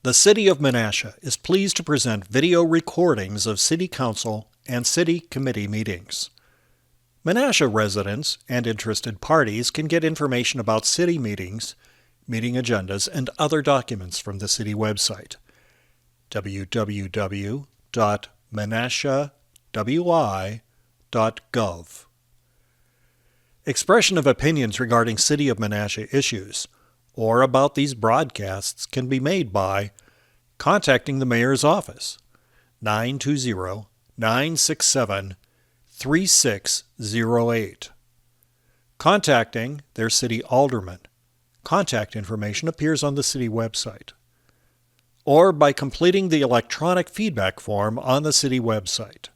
The City of Menasha is pleased to present video recordings of City Council and City Committee meetings. Menasha residents and interested parties can get information about city meetings, meeting agendas, and other documents from the city website, www.menashawi.gov. Expression of opinions regarding City of Menasha issues or about these broadcasts can be made by contacting the Mayor's office, 920-967-3608. Contacting their city alderman. Contact information appears on the city website. Or by completing the electronic feedback form on the city website.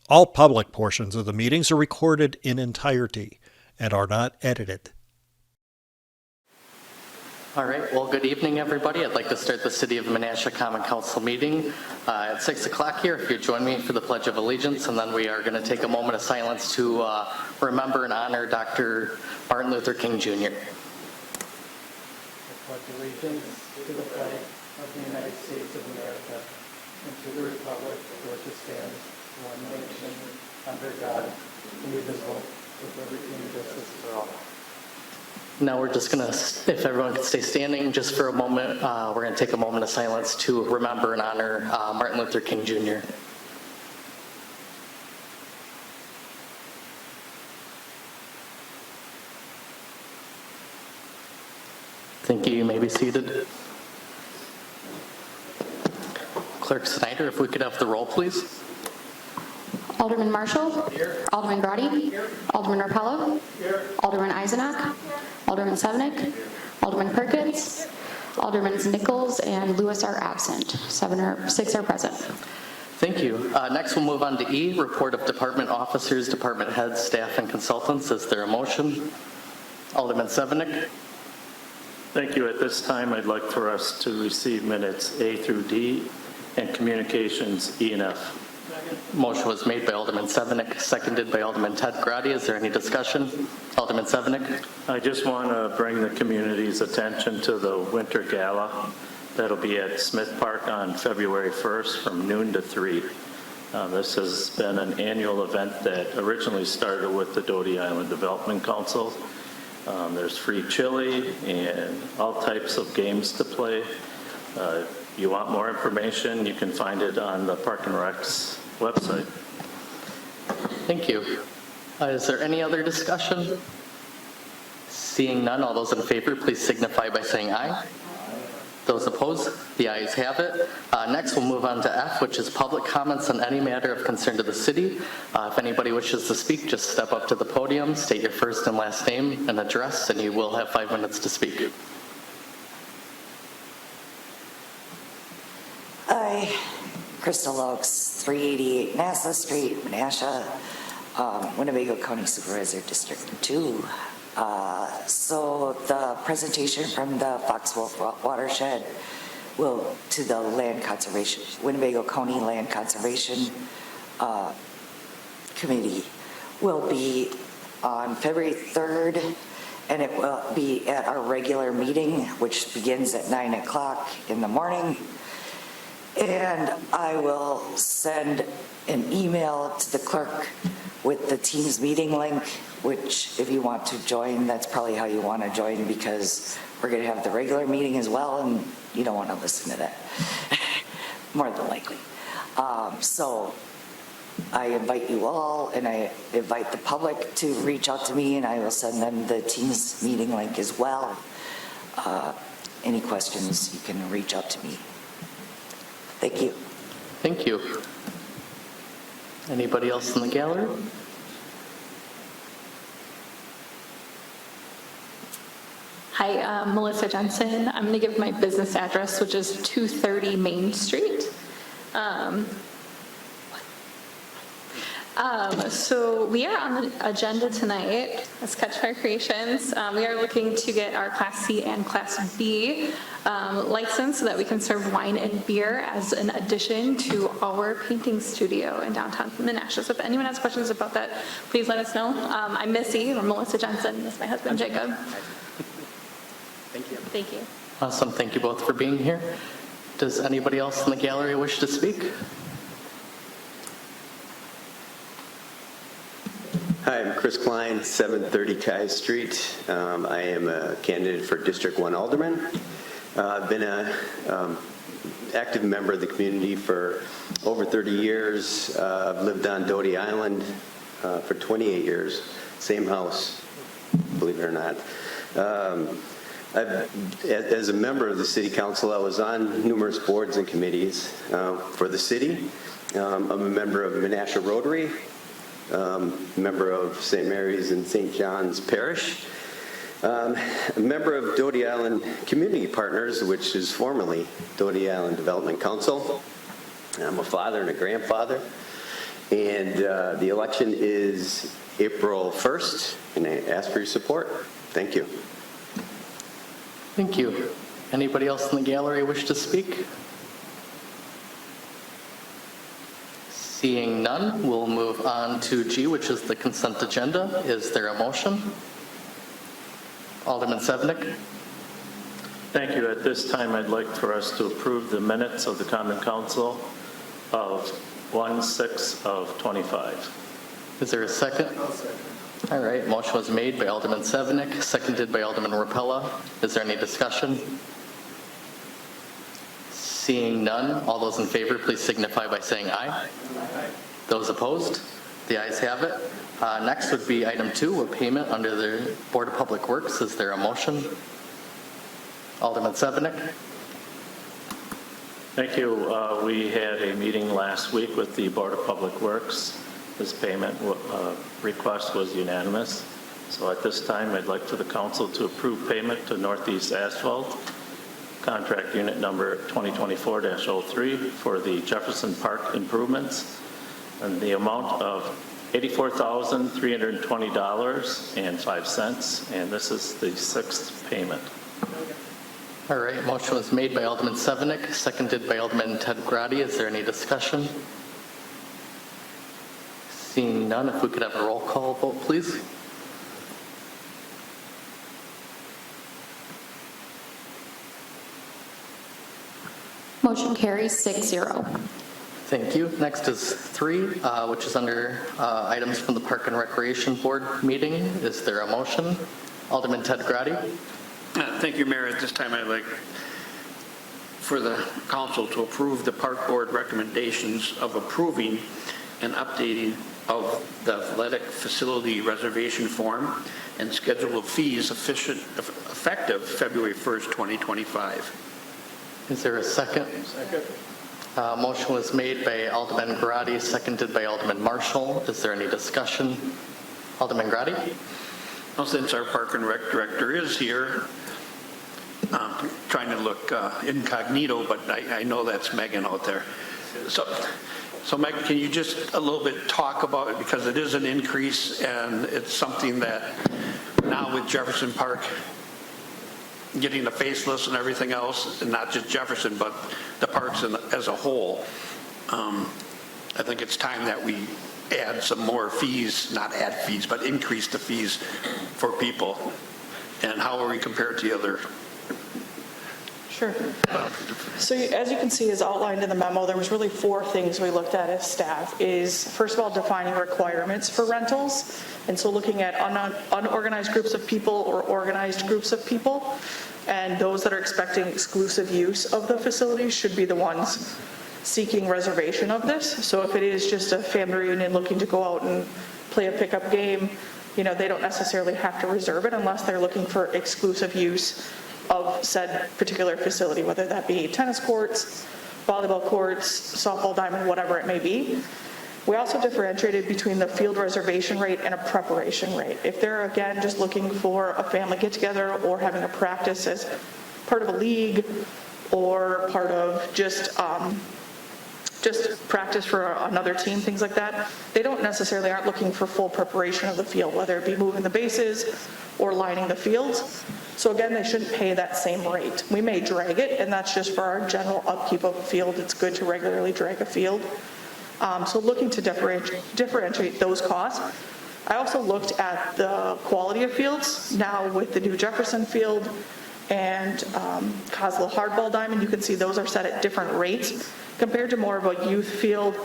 All public portions of the meetings are recorded in entirety and are not edited. All right, well, good evening, everybody. I'd like to start the City of Menasha Common Council meeting at 6 o'clock here. If you'd join me for the Pledge of Allegiance, and then we are going to take a moment of silence to remember and honor Dr. Martin Luther King Jr. I pledge allegiance to the flag of the United States of America and to the republic for which it stands, one nation, under God, indivisible, with liberty and justice for all. Now we're just going to, if everyone could stay standing just for a moment, we're going to take a moment of silence to remember and honor Martin Luther King Jr. Thank you. You may be seated. Clerk Snyder, if we could have the roll, please. Alderman Marshall. Here. Alderman Grotti. Here. Alderman Rapallo. Here. Alderman Eisenach. Alderman Sevenick. Alderman Perkins. Alderman Nichols and Lewis are absent. 6 are present. Thank you. Next we'll move on to E, report of department officers, department heads, staff, and consultants. Is there a motion? Alderman Sevenick. Thank you. At this time, I'd like for us to receive minutes A through D and communications E and F. Motion was made by Alderman Sevenick, seconded by Alderman Ted Grotti. Is there any discussion? Alderman Sevenick. I just want to bring the community's attention to the Winter Gala that'll be at Smith Park on February 1st from noon to 3. This has been an annual event that originally started with the Doty Island Development Council. There's free chili and all types of games to play. If you want more information, you can find it on the Park and Rec's website. Thank you. Is there any other discussion? Seeing none, all those in favor, please signify by saying aye. Those opposed, the ayes have it. Next, we'll move on to F, which is public comments on any matter of concern to the city. If anybody wishes to speak, just step up to the podium, state your first and last name and address, and you will have 5 minutes to speak. Hi, Crystal Oaks, 388 Nassau Street, Menasha, Winnebago County Supervisor, District 2. So the presentation from the Foxwolf Watershed to the Land Conservation, Winnebago County Land Conservation Committee will be on February 3rd, and it will be at our regular meeting, which begins at 9 o'clock in the morning. And I will send an email to the clerk with the Teams meeting link, which if you want to join, that's probably how you want to join, because we're going to have the regular meeting as well, and you don't want to listen to that, more than likely. So I invite you all, and I invite the public to reach out to me, and I will send them the Teams meeting link as well. Any questions, you can reach out to me. Thank you. Thank you. Anybody else in the gallery? Hi, Melissa Jensen. I'm going to give my business address, which is 230 Main Street. So we are on the agenda tonight as Catchfire Creations. We are looking to get our Class C and Class B license so that we can serve wine and beer as an addition to our painting studio in downtown Menasha. So if anyone has questions about that, please let us know. I'm Missy, or Melissa Jensen. This is my husband, Jacob. Thank you. Thank you. Awesome, thank you both for being here. Does anybody else in the gallery wish to speak? Hi, I'm Chris Klein, 730 Kai Street. I am a candidate for District 1 Alderman. I've been an active member of the community for over 30 years. I've lived on Doty Island for 28 years, same house, believe it or not. As a member of the City Council, I was on numerous boards and committees for the city. I'm a member of Menasha Rotary, member of St. Mary's and St. John's Parish, a member of Doty Island Community Partners, which is formerly Doty Island Development Council. I'm a father and a grandfather, and the election is April 1st, and I ask for your support. Thank you. Thank you. Anybody else in the gallery wish to speak? Seeing none, we'll move on to G, which is the consent agenda. Is there a motion? Alderman Sevenick. Thank you. At this time, I'd like for us to approve the minutes of the Common Council of 1/6 of 25. Is there a second? All right, motion was made by Alderman Sevenick, seconded by Alderman Rapella. Is there any discussion? Seeing none, all those in favor, please signify by saying aye. Those opposed? The ayes have it. Next would be item 2, a payment under the Board of Public Works. Is there a motion? Alderman Sevenick. Thank you. We had a meeting last week with the Board of Public Works. This payment request was unanimous. So at this time, I'd like for the council to approve payment to Northeast Asphalt, contract unit number 2024-03 for the Jefferson Park improvements, and the amount of $84,320.05, and this is the 6th payment. All right, motion was made by Alderman Sevenick, seconded by Alderman Ted Grady. Is there any discussion? Seeing none, if we could have a roll call vote, please. Motion carries 6-0. Thank you. Next is 3, which is under items from the Park and Recreation Board meeting. Is there a motion? Alderman Ted Grady. Thank you, Mayor. At this time, I'd like for the council to approve the Park Board recommendations of approving and updating of the athletic facility reservation form and schedule of fees effective February 1st, 2025. Is there a second? Second. Motion was made by Alderman Grady, seconded by Alderman Marshall. Is there any discussion? Alderman Grady? Well, since our Park and Rec Director is here, trying to look incognito, but I know that's Megan out there. So Megan, can you just a little bit talk about it, because it is an increase and it's something that now with Jefferson Park getting the faceless and everything else, and not just Jefferson, but the parks as a whole, I think it's time that we add some more fees, not add fees, but increase the fees for people. And how are we compared to the other? Sure. So as you can see, as outlined in the memo, there was really 4 things we looked at as staff. Is first of all, defining requirements for rentals. And so looking at unorganized groups of people or organized groups of people. And those that are expecting exclusive use of the facilities should be the ones seeking reservation of this. So if it is just a family reunion looking to go out and play a pickup game, they don't necessarily have to reserve it unless they're looking for exclusive use of said particular facility, whether that be tennis courts, volleyball courts, softball diamond, whatever it may be. We also differentiated between the field reservation rate and a preparation rate. If they're, again, just looking for a family get-together or having a practice as part of a league or part of just practice for another team, things like that, they don't necessarily aren't looking for full preparation of the field, whether it be moving the bases or lining the fields. So again, they shouldn't pay that same rate. We may drag it, and that's just for our general upkeep of a field. It's good to regularly drag a field. So looking to differentiate those costs. I also looked at the quality of fields. Now with the new Jefferson field, and Coslow Hardball Diamond. You can see those are set at different rates compared to more of a youth field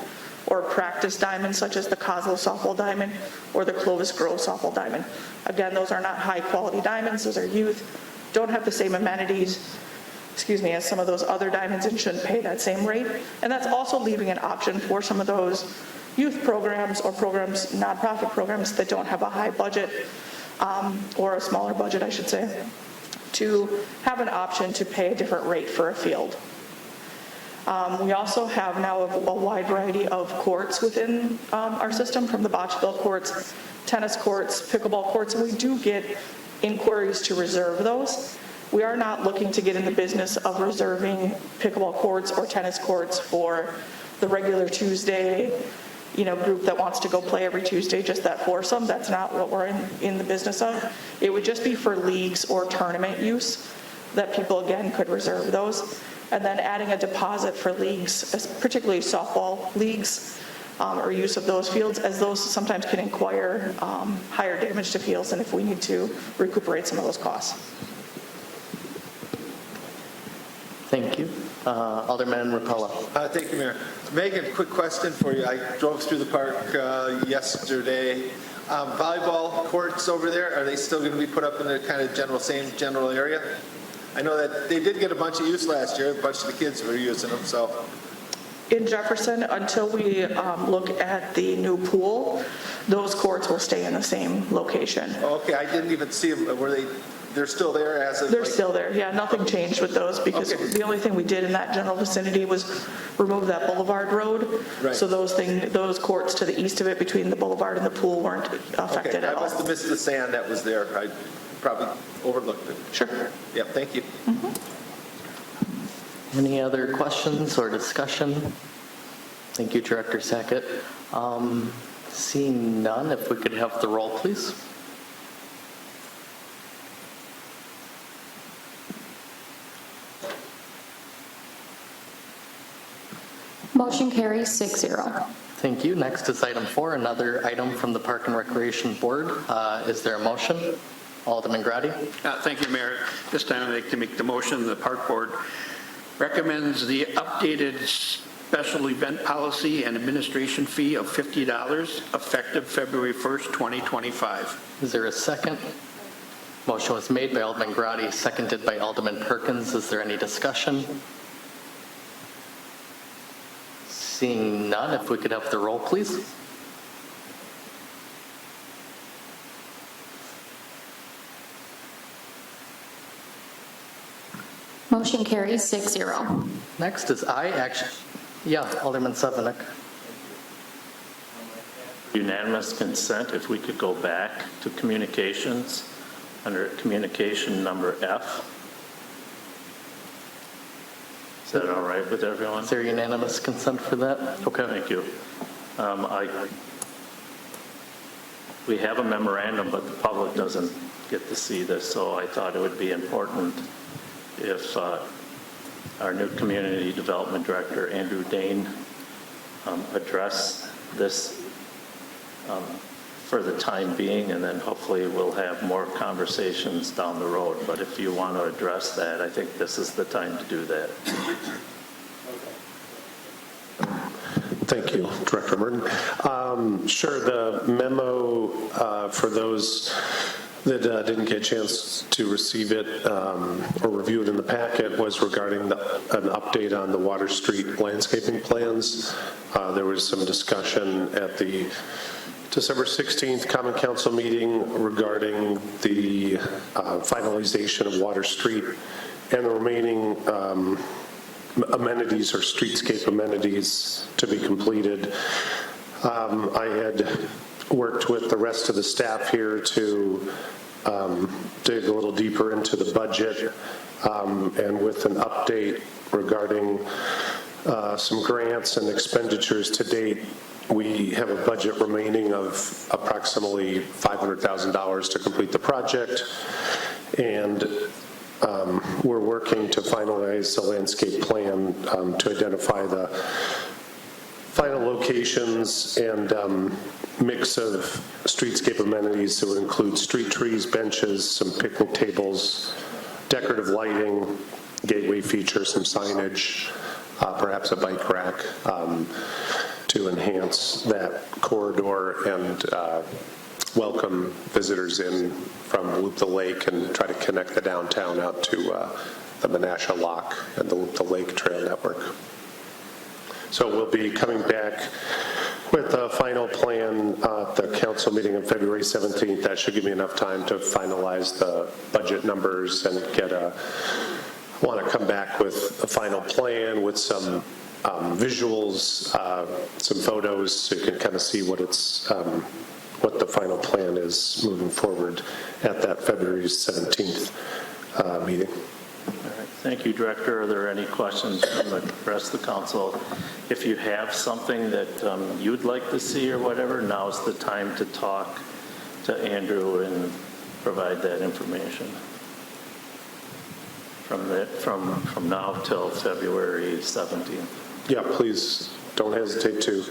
or practice diamond, such as the Coslow Softball Diamond or the Clovis Grove Softball Diamond. Again, those are not high-quality diamonds. Those are youth, don't have the same amenities, as some of those other diamonds, and shouldn't pay that same rate. And that's also leaving an option for some of those youth programs or programs, nonprofit programs that don't have a high budget, or a smaller budget, I should say, to have an option to pay a different rate for a field. We also have now a wide variety of courts within our system, from the bocce ball courts, tennis courts, pickleball courts, and we do get inquiries to reserve those. We are not looking to get in the business of reserving pickleball courts or tennis courts for the regular Tuesday, group that wants to go play every Tuesday, just that foursome. That's not what we're in the business of. It would just be for leagues or tournament use that people, again, could reserve those. And then adding a deposit for leagues, particularly softball leagues, or use of those fields, as those sometimes can inquire higher damage to fields, and if we need to recuperate some of those costs. Thank you. Alderman Rapella. Thank you, Mayor. Megan, quick question for you. I drove through the park yesterday. Volleyball courts over there, are they still going to be put up in the kind of same general area? I know that they did get a bunch of use last year. A bunch of the kids were using them, so. In Jefferson, until we look at the new pool, those courts will stay in the same location. Okay, I didn't even see them. They're still there as of? They're still there, yeah. Nothing changed with those, because the only thing we did in that general vicinity was remove that Boulevard Road. Right. So those courts to the east of it, between the Boulevard and the pool, weren't affected at all. I must have missed the sand that was there. I probably overlooked it. Sure. Yep, thank you. Any other questions or discussion? Thank you, Director Sackett. Seeing none, if we could have the roll, please. Motion carries 6-0. Thank you. Next is item 4, another item from the Park and Recreation Board. Is there a motion? Alderman Grady. Thank you, Mayor. This time I'd like to make the motion. The Park Board recommends the updated special event policy and administration fee of $50 effective February 1st, 2025. Is there a second? Motion was made by Alderman Grady, seconded by Alderman Perkins. Is there any discussion? Seeing none, if we could have the roll, please. Motion carries 6-0. Next is Alderman Sevenik. Unanimous consent, if we could go back to communications, under communication number F. Is that all right with everyone? Is there unanimous consent for that? Okay, thank you. We have a memorandum, but the public doesn't get to see this, so I thought it would be important if our new Community Development Director, Andrew Dane, address this for the time being, and then hopefully we'll have more conversations down the road. But if you want to address that, I think this is the time to do that. Thank you, Director Merton. Sure, the memo for those that didn't get a chance to receive it or review it in the packet was regarding an update on the Water Street landscaping plans. There was some discussion at the December 16th Common Council meeting regarding the finalization of Water Street and the remaining amenities or streetscape amenities to be completed. I had worked with the rest of the staff here to dig a little deeper into the budget and with an update regarding some grants and expenditures to date. We have a budget remaining of approximately $500,000 to complete the project, and we're working to finalize the landscape plan to identify the final locations and mix of streetscape amenities that would include street trees, benches, some picnic tables, decorative lighting, gateway feature, some signage, perhaps a bike rack to enhance that corridor and welcome visitors in from Loop the Lake and try to connect the downtown out to the Menasha Lock and the Loop the Lake Trail Network. So we'll be coming back with a final plan at the council meeting on February 17th. That should give me enough time to finalize the budget numbers and want to come back with a final plan with some visuals, some photos, so you can kind of see what the final plan is moving forward at that February 17th meeting. All right. Thank you, Director. Are there any questions from the rest of the council? If you have something that you'd like to see or whatever, now's the time to talk to Andrew and provide that information. From now till February 17th. Yeah, please don't hesitate to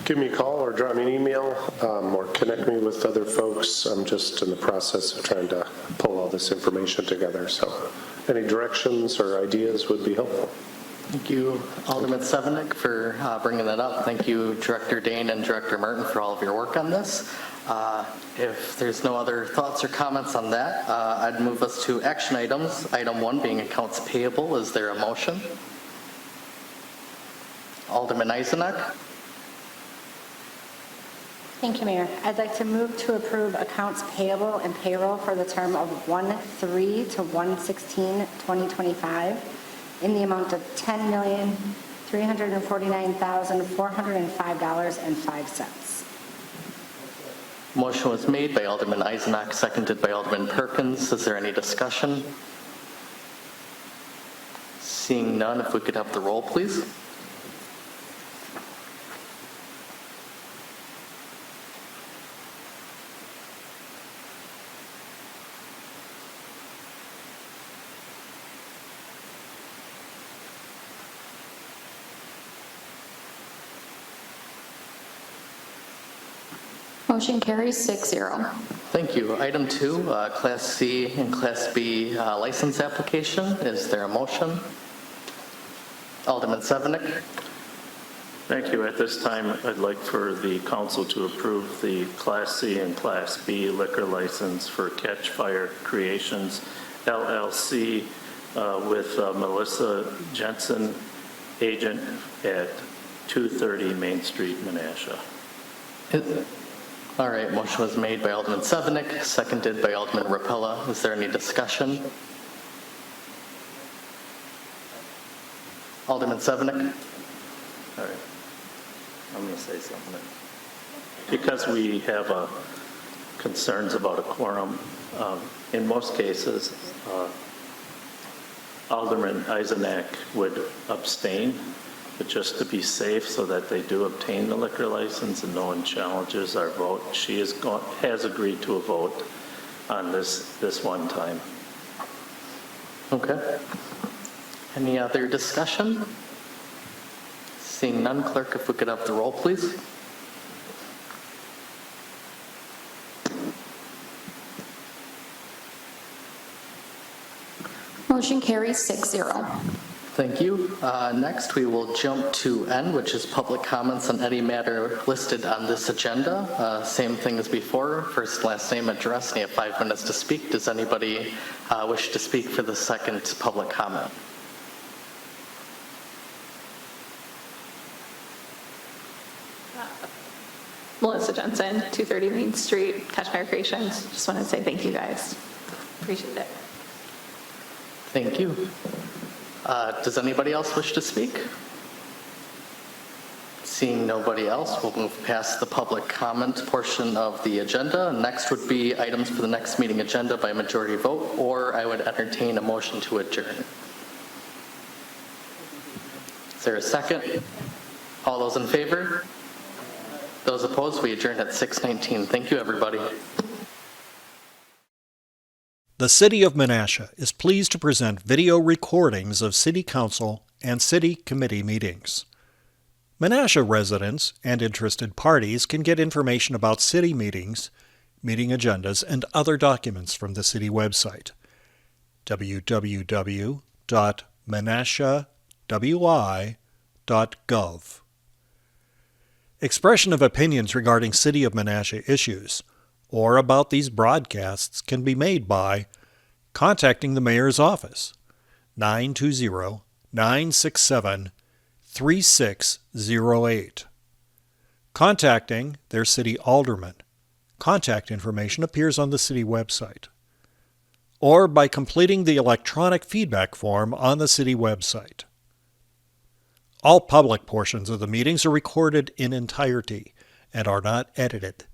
give me a call or drop me an email or connect me with other folks. I'm just in the process of trying to pull all this information together. So any directions or ideas would be helpful. Thank you, Alderman Severnick, for bringing that up. Thank you, Director Dane and Director Martin, for all of your work on this. If there's no other thoughts or comments on that, I'd move us to action items. Item 1 being accounts payable. Is there a motion? Alderman Eisenack. Thank you, Mayor. I'd like to move to approve accounts payable and payroll for the term of 1/3 to 1/16/2025 in the amount of $10,349,405.05. Motion was made by Alderman Eisenack, seconded by Alderman Perkins. Is there any discussion? Seeing none, if we could have the roll, please. Motion carries 6-0. Thank you. Item 2, Class C and Class B license application. Is there a motion? Alderman Severnick. Thank you. At this time, I'd like for the council to approve the Class C and Class B liquor license for Catch Fire Creations LLC with Melissa Jensen, agent at 230 Main Street, Menasha. All right, motion was made by Alderman Severnick, seconded by Alderman Rapella. Is there any discussion? Alderman Severnick. All right. I'm going to say something. Because we have concerns about a quorum, in most cases, Alderman Eisenack would abstain, but just to be safe so that they do obtain the liquor license and no one challenges our vote, she has agreed to a vote on this one time. Okay. Any other discussion? Seeing none, clerk, if we could have the roll, please. Motion carries 6-0. Thank you. Next, we will jump to N, which is public comments on any matter listed on this agenda. Same thing as before, first, last name, address, and you have 5 minutes to speak. Does anybody wish to speak for the second public comment? Melissa Jensen, 230 Main Street, Catch Fire Creations. Just want to say thank you guys. Appreciate it. Thank you. Does anybody else wish to speak? Seeing nobody else, we'll move past the public comment portion of the agenda. Next would be items for the next meeting agenda by majority vote, or I would entertain a motion to adjourn. Is there a second? All those in favor? Those opposed, we adjourn at 6:19. Thank you, everybody. The City of Menasha is pleased to present video recordings of City Council and City Committee meetings. Menasha residents and interested parties can get information about city meetings, meeting agendas, and other documents from the city website. www.menashawi.gov. Expression of opinions regarding City of Menasha issues or about these broadcasts can be made by contacting the Mayor's Office, 920-967-3608. Contacting their City Alderman. Contact information appears on the City website. Or by completing the electronic feedback form on the City website. All public portions of the meetings are recorded in entirety and are not edited.